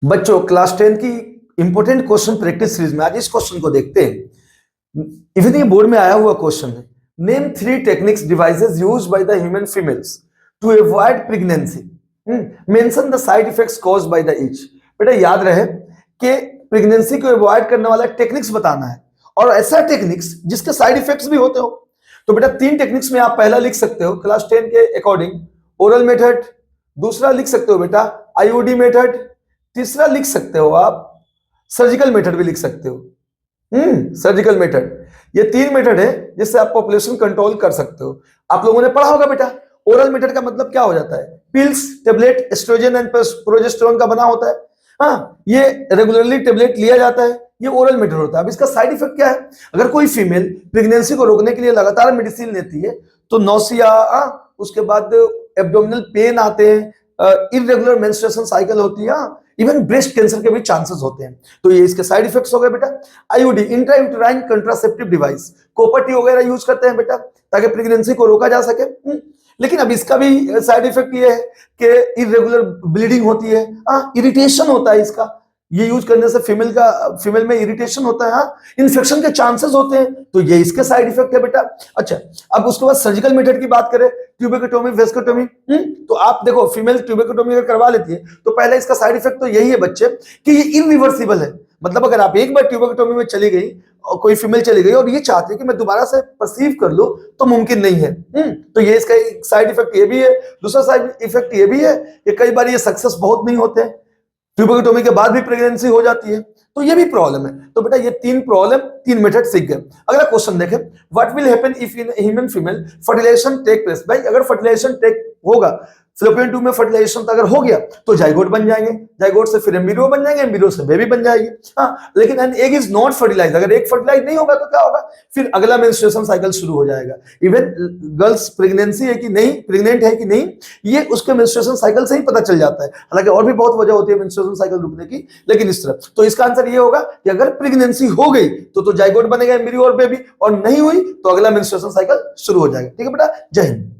बच्चों क्लास 10 की important question practice series में आज इस क्वेश्चन को देखते हैं। इवन ये बोर्ड में आया हुआ क्वेश्चन है। Name 3 techniques devices used by the human females to avoid pregnancy. Mention the side effects caused by the each. बेटा याद रहे कि प्रेगनेंसी को अवॉइड करने वाला टेक्निक्स बताना है और ऐसा टेक्निक्स जिसके साइड इफेक्ट्स भी होते हो। तो बेटा 3 टेक्निक्स में आप पहला लिख सकते हो क्लास 10 के अकॉर्डिंग ओरल मेथड, दूसरा लिख सकते हो बेटा आईओडी मेथड, तीसरा लिख सकते हो आप सर्जिकल मेथड भी लिख सकते हो। Surgical method. ये 3 मेथड है जिससे आप पॉपुलेशन कंट्रोल कर सकते हो। आप लोगों ने पढ़ा होगा बेटा ओरल मेथड का मतलब क्या हो जाता है, pills, tablet, oestrogen and progesterone का बना होता है। हाँ, ये रेगुलरली टेबलेट लिया जाता है, ये ओरल मेथड होता है। अब इसका साइड इफेक्ट क्या है? अगर कोई फीमेल प्रेगनेंसी को रोकने के लिए लगातार मेडिसिन लेती है तो नौसिया, उसके बाद एब्डोमिनल पेन आते हैं, इरेगुलर मेंस्ट्रुएशन साइकिल होती है, इवन ब्रेस्ट कैंसर के भी चांसेस होते हैं। तो ये इसके साइड इफेक्ट्स हो गए बेटा। IUD intrauterine contraceptive device, copper T वगैरह यूज करते हैं बेटा ताकि प्रेगनेंसी को रोका जा सके। लेकिन अब इसका भी साइड इफेक्ट ये है कि इरेगुलर ब्लीडिंग होती है, इरिटेशन होता है इसका। ये यूज करने से फीमेल में इरिटेशन होता है, इन्फेक्शन के चांसेस होते हैं। तो ये इसके साइड इफेक्ट है बेटा। अच्छा, अब उसके बाद सर्जिकल मेथड की बात करें, ट्यूबेक्टोमी, वेस्कोटोमी। तो आप देखो फीमेल ट्यूबेक्टोमी अगर करवा लेती है तो पहले इसका साइड इफेक्ट तो यही है बच्चे कि ये इरिवर्सिबल है। मतलब अगर आप एक बार ट्यूबेक्टोमी में चली गई और कोई फीमेल चली गई और ये चाहती है कि मैं दोबारा से परसीव कर लूं तो मुमकिन नहीं है। तो ये इसका साइड इफेक्ट ये भी है। दूसरा साइड इफेक्ट ये भी है कि कई बार ये सक्सेस बहुत नहीं होते हैं, ट्यूबेक्टोमी के बाद भी प्रेगनेंसी हो जाती है। तो ये भी प्रॉब्लम है। तो बेटा ये 3 प्रॉब्लम, 3 मेथड सीख गए। अगला क्वेश्चन देखें, what will happen if in human female fertilisation take place. भाई अगर फर्टिलाइजेशन टेक होगा, फैलोपियन ट्यूब में फर्टिलाइजेशन अगर हो गया तो जाइगोट बन जाएंगे, जाइगोट से फिर एम्ब्रियो बन जाएंगे, एम्ब्रियो से बेबी बन जाएगी। लेकिन an egg is not fertilise, अगर एग फर्टिलाइज नहीं होगा तो क्या होगा, फिर अगला मेंस्ट्रुएशन साइकिल शुरू हो जाएगा। इवन गर्ल्स प्रेगनेंसी है कि नहीं, प्रेग्नेंट है कि नहीं, ये उसके मेंस्ट्रुएशन साइकिल से ही पता चल जाता है। हालांकि और भी बहुत वजह होती है मेंस्ट्रुएशन साइकिल रुकने की, लेकिन इस तरह। तो इसका आंसर ये होगा कि अगर प्रेगनेंसी हो गई तो जाइगोट बनेगा, एम्ब्रियो और बेबी, और नहीं हुई तो अगला मेंस्ट्रुएशन साइकिल शुरू हो जाएगा। ठीक है बेटा, जय हिंद।